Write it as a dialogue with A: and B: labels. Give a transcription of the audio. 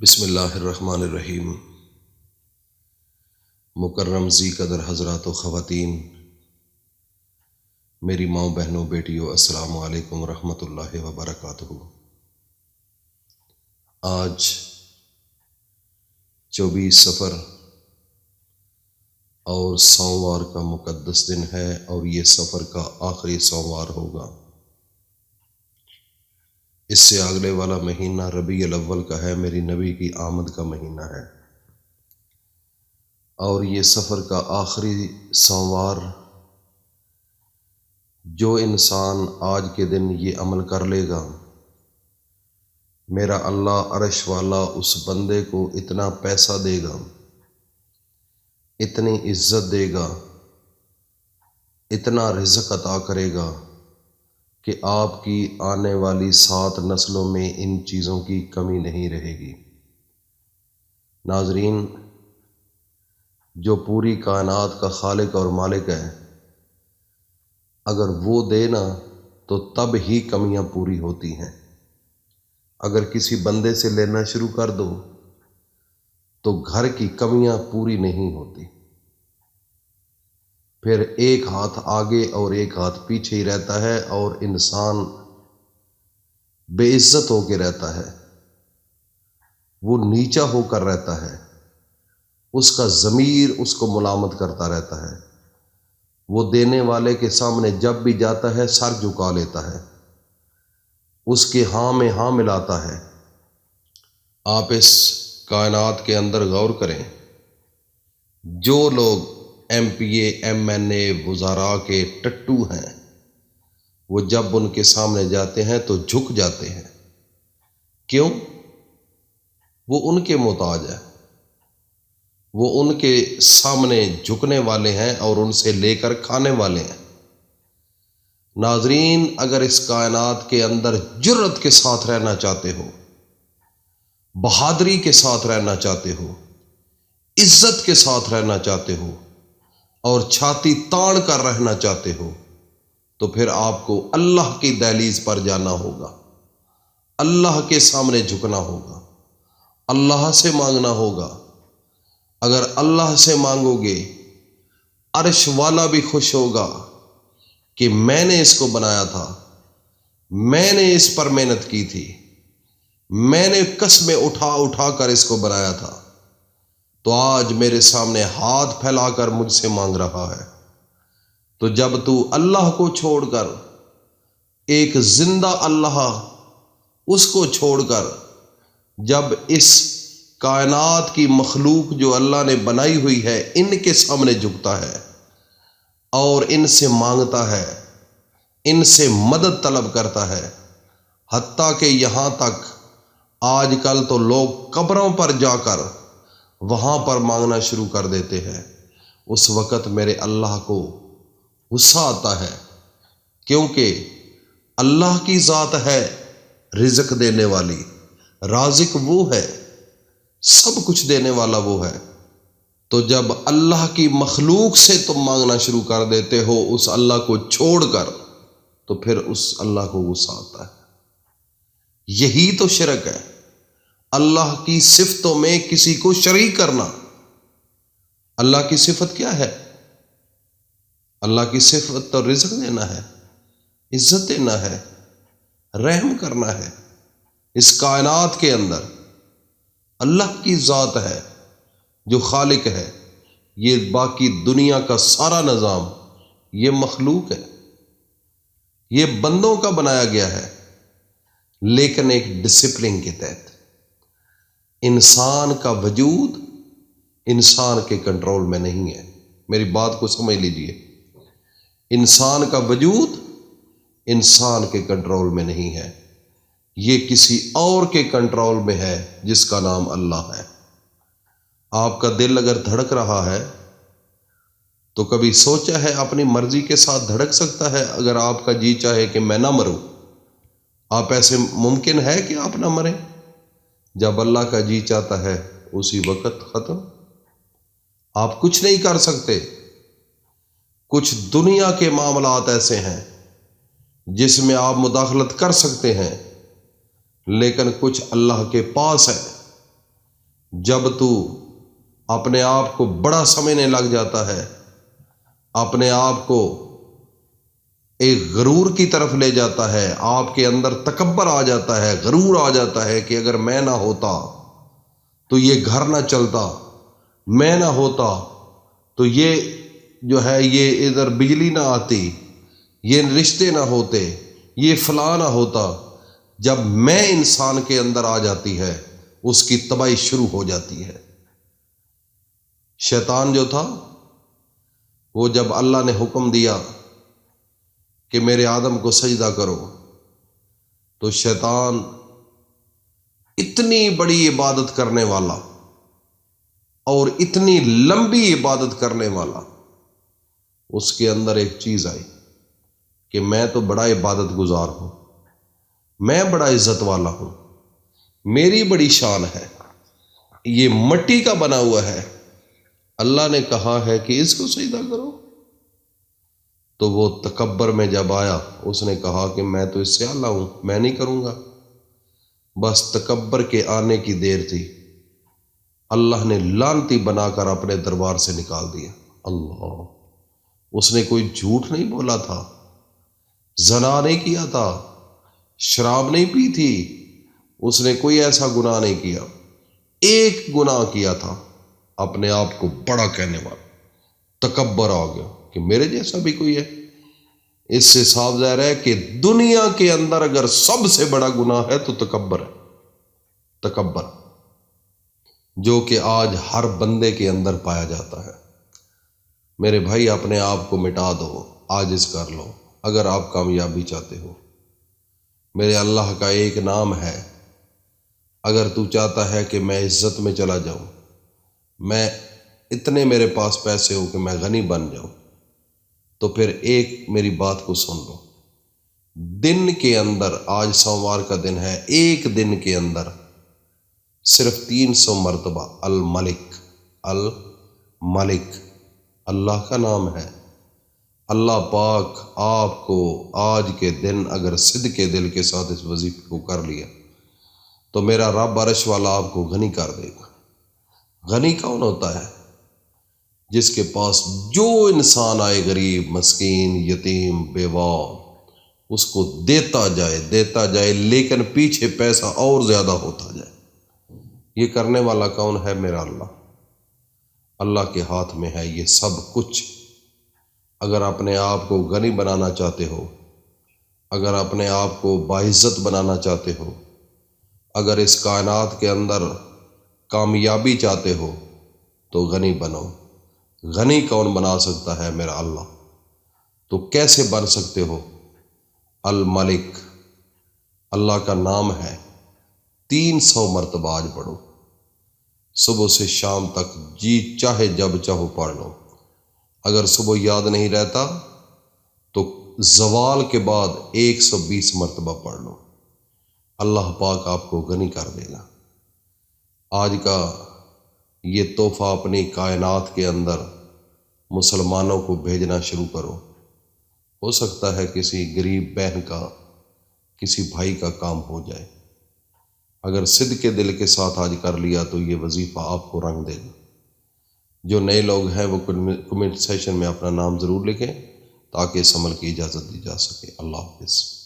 A: بسم اللہ الرحمن الرحیم۔ مکرم ذی قدر حضرات و خواتین، میری ماں بہنوں بیٹیوں، السلام علیکم ورحمۃ اللہ وبرکاتہ۔ آج 24 صفر اور سوموار کا مقدس دن ہے، اور یہ سفر کا آخری سوموار ہوگا۔ اس سے اگلے والا مہینہ ربیع الاول کا ہے، میری نبی کی آمد کا مہینہ ہے، اور یہ سفر کا آخری سوموار جو انسان آج کے دن یہ عمل کر لے گا، میرا اللہ عرش والا اس بندے کو اتنا پیسہ دے گا، اتنی عزت دے گا، اتنا رزق عطا کرے گا کہ آپ کی آنے والی 7 نسلوں میں ان چیزوں کی کمی نہیں رہے گی۔ ناظرین، جو پوری کائنات کا خالق اور مالک ہے، اگر وہ دے نا تو تب ہی کمیاں پوری ہوتی ہیں۔ اگر کسی بندے سے لینا شروع کر دو تو گھر کی کمیاں پوری نہیں ہوتی، پھر ایک ہاتھ آگے اور ایک ہاتھ پیچھے ہی رہتا ہے، اور انسان بے عزت ہو کے رہتا ہے، وہ نیچا ہو کر رہتا ہے، اس کا ضمیر اس کو ملامت کرتا رہتا ہے۔ وہ دینے والے کے سامنے جب بھی جاتا ہے سر جھکا لیتا ہے، اس کے ہاں میں ہاں ملاتا ہے۔ آپ اس کائنات کے اندر غور کریں، جو لوگ ایم پی اے، ایم این اے، وزراء کے ٹٹو ہیں، وہ جب ان کے سامنے جاتے ہیں تو جھک جاتے ہیں۔ کیوں؟ وہ ان کے محتاج ہے، وہ ان کے سامنے جھکنے والے ہیں اور ان سے لے کر کھانے والے ہیں۔ ناظرین، اگر اس کائنات کے اندر جرت کے ساتھ رہنا چاہتے ہو، بہادری کے ساتھ رہنا چاہتے ہو، عزت کے ساتھ رہنا چاہتے ہو، اور چھاتی تان کر رہنا چاہتے ہو، تو پھر آپ کو اللہ کی دہلیز پر جانا ہوگا، اللہ کے سامنے جھکنا ہوگا، اللہ سے مانگنا ہوگا۔ اگر اللہ سے مانگو گے، عرش والا بھی خوش ہوگا کہ میں نے اس کو بنایا تھا، میں نے اس پر محنت کی تھی، میں نے قسمیں اٹھا اٹھا کر اس کو بنایا تھا، تو آج میرے سامنے ہاتھ پھیلا کر مجھ سے مانگ رہا ہے۔ تو جب تو اللہ کو چھوڑ کر، ایک زندہ اللہ، اس کو چھوڑ کر، جب اس کائنات کی مخلوق جو اللہ نے بنائی ہوئی ہے ان کے سامنے جھکتا ہے اور ان سے مانگتا ہے، ان سے مدد طلب کرتا ہے، حتیٰ کہ یہاں تک آج کل تو لوگ قبروں پر جا کر وہاں پر مانگنا شروع کر دیتے ہیں، اس وقت میرے اللہ کو غصہ آتا ہے، کیونکہ اللہ کی ذات ہے رزق دینے والی، رازق وہ ہے، سب کچھ دینے والا وہ ہے۔ تو جب اللہ کی مخلوق سے تم مانگنا شروع کر دیتے ہو اس اللہ کو چھوڑ کر، تو پھر اس اللہ کو غصہ آتا ہے۔ یہی تو شرک ہے، اللہ کی صفتوں میں کسی کو شریک کرنا۔ اللہ کی صفت کیا ہے؟ اللہ کی صفت تو رزق دینا ہے، عزت دینا ہے، رحم کرنا ہے۔ اس کائنات کے اندر اللہ کی ذات ہے جو خالق ہے، یہ باقی دنیا کا سارا نظام یہ مخلوق ہے، یہ بندوں کا بنایا گیا ہے، لیکن ایک ڈسپلن کے تحت۔ انسان کا وجود انسان کے کنٹرول میں نہیں ہے، میری بات کو سمجھ لیجئے، انسان کا وجود انسان کے کنٹرول میں نہیں ہے، یہ کسی اور کے کنٹرول میں ہے جس کا نام اللہ ہے۔ آپ کا دل اگر دھڑک رہا ہے تو کبھی سوچا ہے اپنی مرضی کے ساتھ دھڑک سکتا ہے؟ اگر آپ کا جی چاہے کہ میں نہ مروں، آپ ایسے ممکن ہے کہ آپ نہ مریں؟ جب اللہ کا جی چاہتا ہے اسی وقت ختم، آپ کچھ نہیں کر سکتے۔ کچھ دنیا کے معاملات ایسے ہیں جس میں آپ مداخلت کر سکتے ہیں، لیکن کچھ اللہ کے پاس ہے جب تو اپنے آپ کو بڑا سمجھنے لگ جاتا ہے، اپنے آپ کو ایک غرور کی طرف لے جاتا ہے، آپ کے اندر تکبر آ جاتا ہے، غرور آ جاتا ہے کہ اگر میں نہ ہوتا تو یہ گھر نہ چلتا، میں نہ ہوتا تو یہ جو ہے یہ ادھر بجلی نہ آتی، یہ رشتے نہ ہوتے، یہ فلاں نہ ہوتا۔ جب میں انسان کے اندر آ جاتی ہے اس کی تباہی شروع ہو جاتی ہے۔ شیطان جو تھا وہ جب اللہ نے حکم دیا کہ میرے آدم کو سجدہ کرو، تو شیطان اتنی بڑی عبادت کرنے والا اور اتنی لمبی عبادت کرنے والا، اس کے اندر ایک چیز آئی کہ میں تو بڑا عبادت گزار ہوں، میں بڑا عزت والا ہوں، میری بڑی شان ہے، یہ مٹی کا بنا ہوا ہے، اللہ نے کہا ہے کہ اس کو سجدہ کرو۔ تو وہ تکبر میں جب آیا اس نے کہا کہ میں تو اس سے اعلیٰ ہوں، میں نہیں کروں گا۔ بس تکبر کے آنے کی دیر تھی، اللہ نے لعنتی بنا کر اپنے دربار سے نکال دیا۔ اللہ، اس نے کوئی جھوٹ نہیں بولا تھا، زنا نہیں کیا تھا، شراب نہیں پی تھی، اس نے کوئی ایسا گناہ نہیں کیا، ایک گناہ کیا تھا، اپنے آپ کو بڑا کہنے والا، تکبر آ گیا کہ میرے جیسا بھی کوئی ہے۔ اس سے صاف ظاہر ہے کہ دنیا کے اندر اگر سب سے بڑا گناہ ہے تو تکبر ہے، تکبر، جو کہ آج ہر بندے کے اندر پایا جاتا ہے۔ میرے بھائی، اپنے آپ کو مٹا دو، عاجز کر لو اگر آپ کامیابی چاہتے ہو۔ میرے اللہ کا ایک نام ہے، اگر تو چاہتا ہے کہ میں عزت میں چلا جاؤں، میں اتنے میرے پاس پیسے ہو کہ میں غنی بن جاؤں، تو پھر ایک میری بات کو سن لو۔ دن کے اندر، آج سوموار کا دن ہے، ایک دن کے اندر صرف 300 مرتبہ الملک، الملک اللہ کا نام ہے۔ اللہ پاک آپ کو آج کے دن اگر صدق کے دل کے ساتھ اس وظیفے کو کر لیا تو میرا رب عرش والا آپ کو غنی کر دے گا۔ غنی کون ہوتا ہے؟ جس کے پاس جو انسان آئے، غریب، مسکین، یتیم، بیوہ، اس کو دیتا جائے لیکن پیچھے پیسہ اور زیادہ ہوتا جائے۔ یہ کرنے والا کون ہے؟ میرا اللہ۔ اللہ کے ہاتھ میں ہے یہ سب کچھ۔ اگر اپنے آپ کو غنی بنانا چاہتے ہو، اگر اپنے آپ کو باعزت بنانا چاہتے ہو، اگر اس کائنات کے اندر کامیابی چاہتے ہو تو غنی بنو۔ غنی کون بنا سکتا ہے؟ میرا اللہ۔ تو کیسے بن سکتے ہو؟ الملک، اللہ کا نام ہے، 300 مرتبہ آج پڑھو، صبح سے شام تک، جی چاہے جب چاہو پڑھ لو۔ اگر صبح یاد نہیں رہتا تو زوال کے بعد 120 مرتبہ پڑھ لو، اللہ پاک آپ کو غنی کر دے گا۔ آج کا یہ تحفہ اپنی کائنات کے اندر مسلمانوں کو بھیجنا شروع کرو۔ ہو سکتا ہے کسی غریب بہن کا، کسی بھائی کا کام ہو جائے۔ اگر صدق کے دل کے ساتھ آج کر لیا تو یہ وظیفہ آپ کو رنگ دے گا۔ جو نئے لوگ ہیں وہ کمنٹ سیشن میں اپنا نام ضرور لکھیں تاکہ اس عمل کی اجازت دی جا سکے۔ اللہ حافظ۔